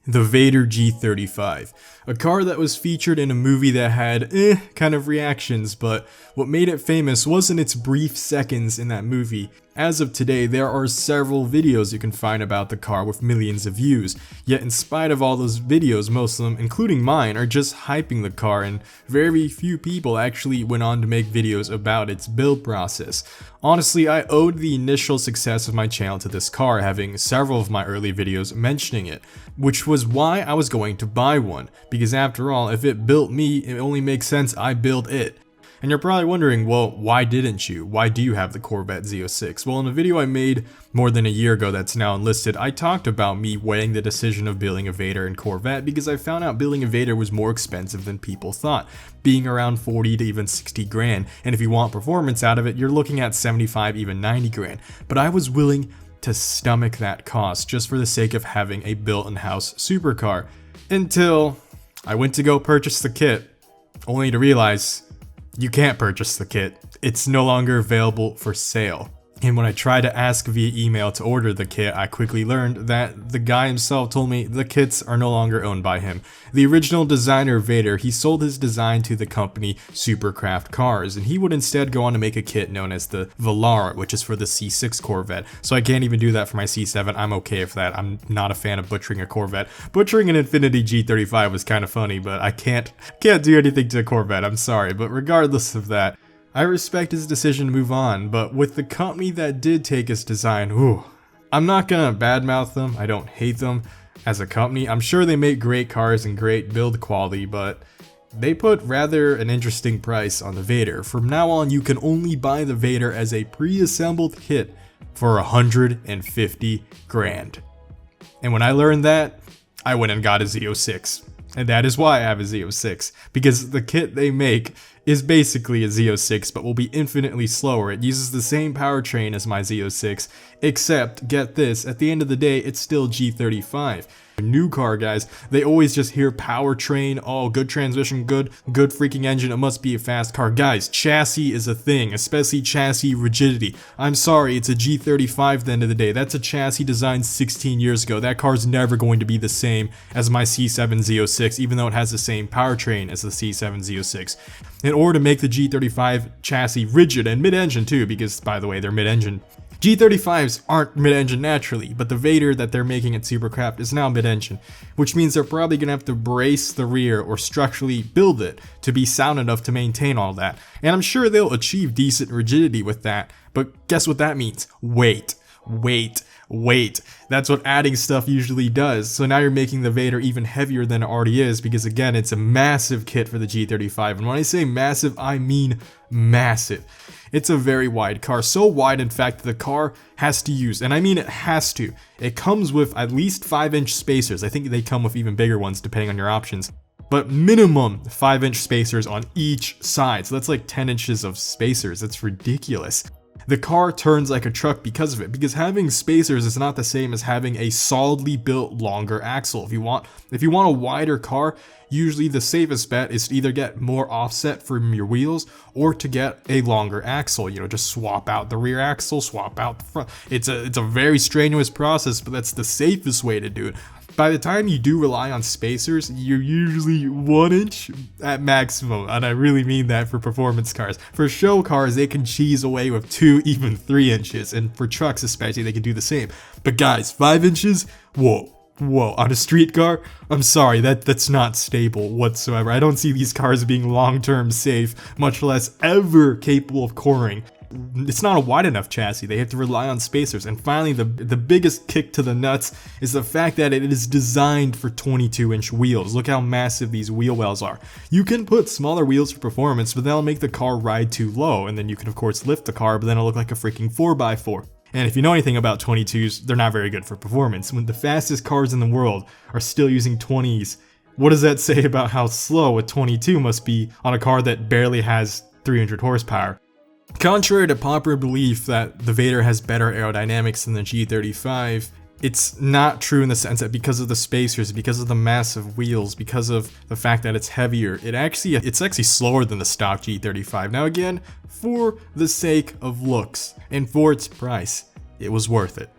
The Vaydor G35, a car that was featured in a movie that had kind of reactions, but what made it famous wasn't its brief seconds in that movie. As of today, there are several videos you can find about the car with millions of views, yet in spite of all those videos, most of them, including mine, are just hyping the car, and very few people actually went on to make videos about its build process. Honestly, I owed the initial success of my channel to this car, having several of my early videos mentioning it, which was why I was going to buy one, because after all, if it built me, it only makes sense I build it. And you're probably wondering, well, why didn't you? Why do you have the Corvette Z06? Well, in a video I made more than a year ago that's now unlisted, I talked about me weighing the decision of building a Vaydor and Corvette because I found out building a Vaydor was more expensive than people thought, being around 40 to even 60 grand, and if you want performance out of it, you're looking at 75, even 90 grand. But I was willing to stomach that cost just for the sake of having a built-in-house supercar, until I went to go purchase the kit, only to realize you can't purchase the kit. It's no longer available for sale. And when I tried to ask via email to order the kit, I quickly learned that the guy himself told me the kits are no longer owned by him. The original designer Vaydor, he sold his design to the company Supercraft Cars, and he would instead go on to make a kit known as the Velar, which is for the C6 Corvette. So I can't even do that for my C7. I'm okay with that. I'm not a fan of butchering a Corvette. Butchering an Infiniti G35 was kind of funny, but I can't do anything to a Corvette. I'm sorry, but regardless of that, I respect his decision to move on, but with the company that did take his design, I'm not gonna badmouth them, I don't hate them as a company. I'm sure they make great cars and great build quality, but they put rather an interesting price on the Vaydor. From now on, you can only buy the Vaydor as a pre-assembled kit for 150 grand. And when I learned that, I went and got a Z06. And that is why I have a Z06, because the kit they make is basically a Z06, but will be infinitely slower. It uses the same powertrain as my Z06, except, get this, at the end of the day, it's still G35. A new car, guys, they always just hear powertrain, oh, good transmission, good freaking engine, it must be a fast car. Guys, chassis is a thing, especially chassis rigidity. I'm sorry, it's a G35 at the end of the day. That's a chassis designed 16 years ago. That car's never going to be the same as my C7 Z06, even though it has the same powertrain as the C7 Z06. In order to make the G35 chassis rigid and mid-engine too, because, by the way, they're mid-engine, G35s aren't mid-engine naturally, but the Vaydor that they're making at Supercraft is now mid-engine, which means they're probably going to have to brace the rear or structurally build it to be sound enough to maintain all that. And I'm sure they'll achieve decent rigidity with that, but guess what that means? Weight. That's what adding stuff usually does. So now you're making the Vaydor even heavier than it already is, because again, it's a massive kit for the G35. And when I say massive, I mean massive. It's a very wide car, so wide in fact that the car has to use, and I mean it has to, it comes with at least 5-inch spacers. I think they come with even bigger ones depending on your options, but minimum 5-inch spacers on each side. So that's like 10 inches of spacers. That's ridiculous. The car turns like a truck because of it, because having spacers is not the same as having a solidly built longer axle. If you want a wider car, usually the safest bet is to either get more offset from your wheels or to get a longer axle. You know, just swap out the rear axle, swap out the front. It's a very strenuous process, but that's the safest way to do it. By the time you do rely on spacers, you're usually 1 inch at maximum, and I really mean that for performance cars. For show cars, they can cheese away with 2, even 3 inches, and for trucks especially, they can do the same. But guys, 5 inches? Whoa, on a street car? I'm sorry, that's not stable whatsoever. I don't see these cars being long-term safe, much less ever capable of cornering. It's not a wide enough chassis. They have to rely on spacers. And finally, the biggest kick to the nuts is the fact that it is designed for 22-inch wheels. Look how massive these wheel wells are. You can put smaller wheels for performance, but that'll make the car ride too low, and then you can of course lift the car, but then it'll look like a freaking 4x4. And if you know anything about 22s, they're not very good for performance. When the fastest cars in the world are still using 20s, what does that say about how slow a 22 must be on a car that barely has 300 horsepower? Contrary to popular belief that the Vaydor has better aerodynamics than the G35, it's not true in the sense that because of the spacers, because of the massive wheels, because of the fact that it's heavier, it's actually slower than the stock G35. Now again, for the sake of looks and for its price, it was worth it.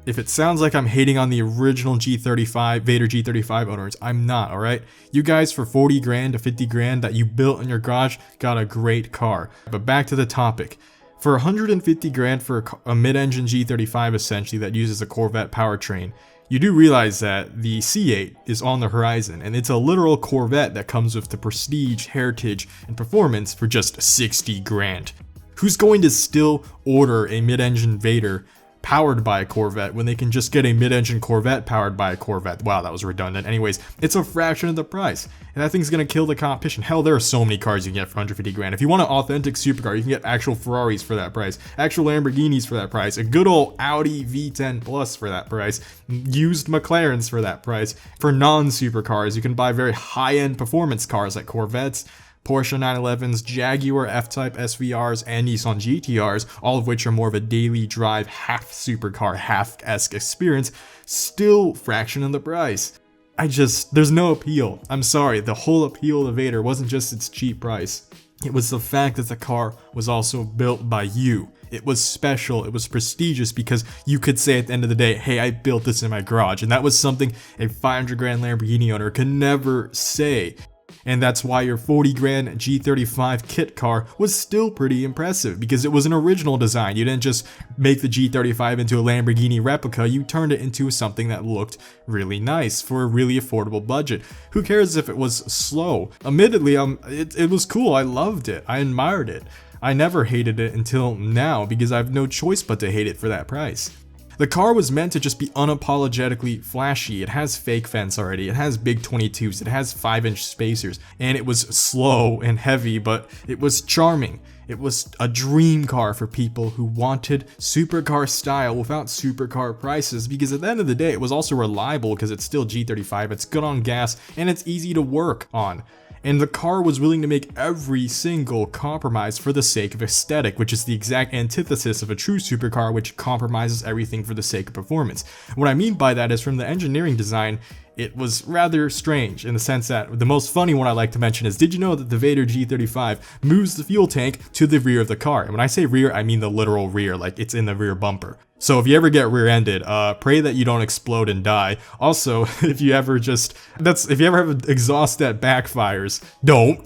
if it sounds like I'm hating on the original G35, Vaydor G35 owners, I'm not, alright? You guys for 40 grand to 50 grand that you built in your garage got a great car. But back to the topic. For 150 grand for a mid-engine G35 essentially that uses a Corvette powertrain, you do realize that the C8 is on the horizon, and it's a literal Corvette that comes with the prestige, heritage, and performance for just 60 grand. Who's going to still order a mid-engine Vaydor powered by a Corvette when they can just get a mid-engine Corvette powered by a Corvette? Wow, that was redundant. Anyways, it's a fraction of the price, and that thing's gonna kill the competition. Hell, there are so many cars you can get for 150 grand. If you want an authentic supercar, you can get actual Ferraris for that price, actual Lamborghinis for that price, a good old Audi V10 Plus for that price, used McLarens for that price. For non-supercars, you can buy very high-end performance cars like Corvettes, Porsche 911s, Jaguar F-Type SVRs, and Nissan GTRs, all of which are more of a daily drive, half supercar, half-esque experience, still fraction of the price. There's no appeal. I'm sorry, the whole appeal of the Vaydor wasn't just its cheap price. It was the fact that the car was also built by you. It was special, it was prestigious because you could say at the end of the day, hey, I built this in my garage, and that was something a 500 grand Lamborghini owner could never say. And that's why your 40 grand G35 kit car was still pretty impressive, because it was an original design. You didn't just make the G35 into a Lamborghini replica, you turned it into something that looked really nice for a really affordable budget. Who cares if it was slow? Admittedly, it was cool, I loved it, I admired it. I never hated it until now, because I have no choice but to hate it for that price. The car was meant to just be unapologetically flashy. It has fake fence already, it has big 22s, it has 5-inch spacers, and it was slow and heavy, but it was charming. It was a dream car for people who wanted supercar style without supercar prices, because at the end of the day, it was also reliable because it's still G35, it's good on gas, and it's easy to work on. And the car was willing to make every single compromise for the sake of aesthetic, which is the exact antithesis of a true supercar, which compromises everything for the sake of performance. What I mean by that is, from the engineering design, it was rather strange in the sense that the most funny one I like to mention is, did you know that the Vaydor G35 moves the fuel tank to the rear of the car? And when I say rear, I mean the literal rear, like it's in the rear bumper. So if you ever get rear-ended, pray that you don't explode and die. Also, if you ever have an exhaust that backfires, don't.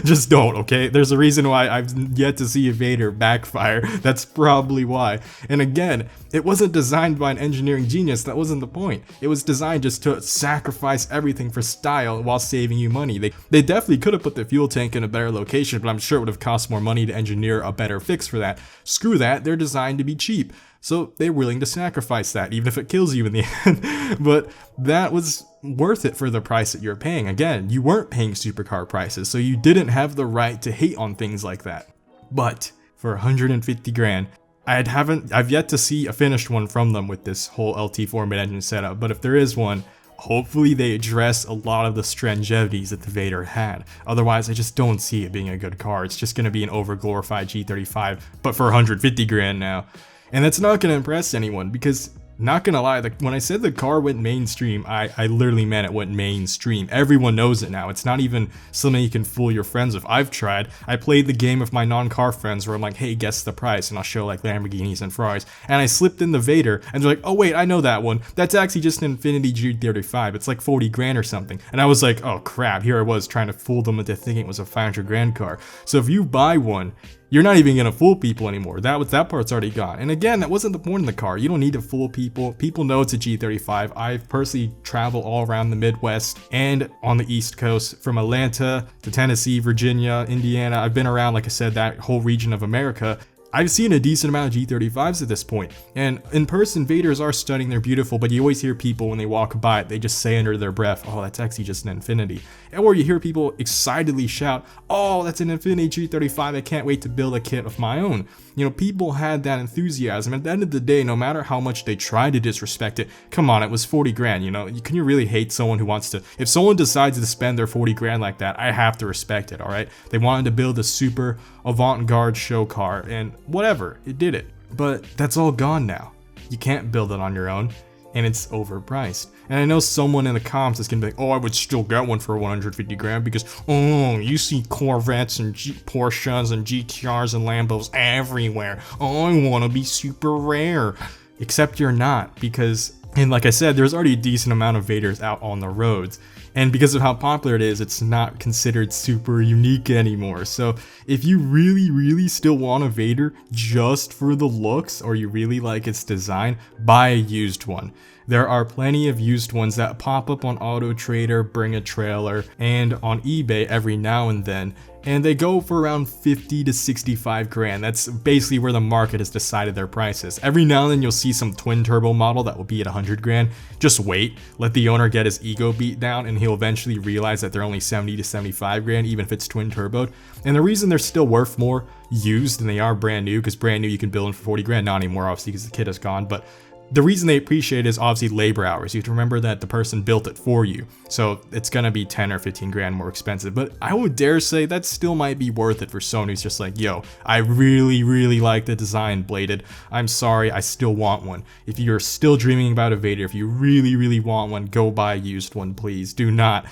Just don't, okay? There's a reason why I've yet to see a Vaydor backfire. That's probably why. And again, it wasn't designed by an engineering genius. That wasn't the point. It was designed just to sacrifice everything for style while saving you money. They definitely could have put the fuel tank in a better location, but I'm sure it would have cost more money to engineer a better fix for that. Screw that, they're designed to be cheap. So they're willing to sacrifice that, even if it kills you in the end. But that was worth it for the price that you're paying. Again, you weren't paying supercar prices, so you didn't have the right to hate on things like that. But for 150 grand, I've yet to see a finished one from them with this whole LT4 mid-engine setup, but if there is one, hopefully they address a lot of the strangevities that the Vaydor had. Otherwise, I just don't see it being a good car. It's just going to be an over-glorified G35, but for 150 grand now. And that's not going to impress anyone, because, not gonna lie, when I said the car went mainstream, I literally meant it went mainstream. Everyone knows it now. It's not even something you can fool your friends with. I've tried. I played the game with my non-car friends where I'm like, hey, guess the price, and I'll show like Lamborghinis and Ferraris, and I slipped in the Vaydor, and they're like, oh wait, I know that one. That's actually just an Infiniti G35. It's like 40 grand or something. And I was like, oh crap, here I was trying to fool them into thinking it was a 500 grand car. So if you buy one, you're not even gonna fool people anymore. That part's already gone. And again, that wasn't the point of the car. You don't need to fool people. People know it's a G35. I personally travel all around the Midwest and on the East Coast, from Atlanta to Tennessee, Virginia, Indiana. I've been around, like I said, that whole region of America. I've seen a decent amount of G35s at this point, and in person, Vaydors are stunning, they're beautiful, but you always hear people when they walk by it, they just say under their breath, oh, that's actually just an Infiniti. Or you hear people excitedly shout, oh, that's an Infiniti G35, I can't wait to build a kit of my own. You know, people had that enthusiasm. At the end of the day, no matter how much they try to disrespect it, come on, it was 40 grand, you know, can you really hate someone who wants to, if someone decides to spend their 40 grand like that, I have to respect it, alright? They wanted to build a super avant-garde show car, and whatever, it did it. But that's all gone now. You can't build it on your own, and it's overpriced. And I know someone in the comments is gonna be like, oh, I would still get one for 150 grand because, oh, you see Corvettes and Porsches and GTRs and Lambos everywhere. Oh, I wanna be super rare. Except you're not, because, and like I said, there's already a decent amount of Vaydors out on the roads. And because of how popular it is, it's not considered super unique anymore. So if you really still want a Vaydor just for the looks, or you really like its design, buy a used one. There are plenty of used ones that pop up on Auto Trader, Bring a Trailer, and on eBay every now and then. And they go for around 50 to 65 grand. That's basically where the market has decided their prices. Every now and then you'll see some twin turbo model that will be at 100 grand. Just wait, let the owner get his ego beat down, and he'll eventually realize that they're only 70 to 75 grand, even if it's twin turboed. And the reason they're still worth more used than they are brand new, because brand new you can build them for 40 grand, not anymore obviously because the kit is gone, but the reason they appreciate it is obviously labor hours. You have to remember that the person built it for you, so it's gonna be 10 or 15 grand more expensive. But I would dare say that still might be worth it for someone who's just like, yo, I really like the design, bladed. I'm sorry, I still want one. If you're still dreaming about a Vaydor, if you really want one, go buy a used one, please. Do not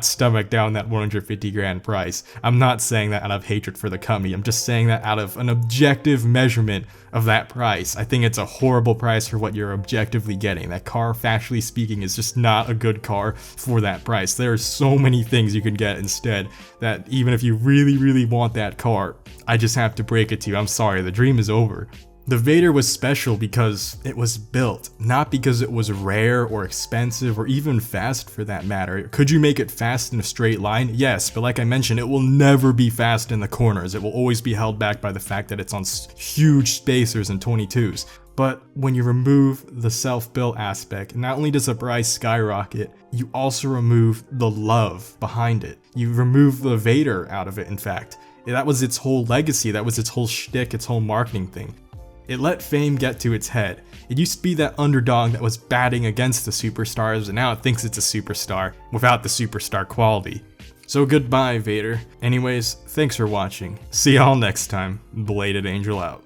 stomach down that 150 grand price. I'm not saying that out of hatred for the company. I'm just saying that out of an objective measurement of that price. I think it's a horrible price for what you're objectively getting. That car, factually speaking, is just not a good car for that price. There are so many things you can get instead that even if you really want that car, I just have to break it to you. I'm sorry, the dream is over. The Vaydor was special because it was built, not because it was rare or expensive or even fast for that matter. Could you make it fast in a straight line? Yes, but like I mentioned, it will never be fast in the corners. It will always be held back by the fact that it's on huge spacers and 22s. But when you remove the self-built aspect, not only does the price skyrocket, you also remove the love behind it. You remove the Vaydor out of it, in fact. That was its whole legacy, that was its whole shtick, its whole marketing thing. It let fame get to its head. It used to be that underdog that was batting against the superstars, and now it thinks it's a superstar without the superstar quality. So goodbye, Vaydor. Anyways, thanks for watching. See y'all next time. Bladed Angel out.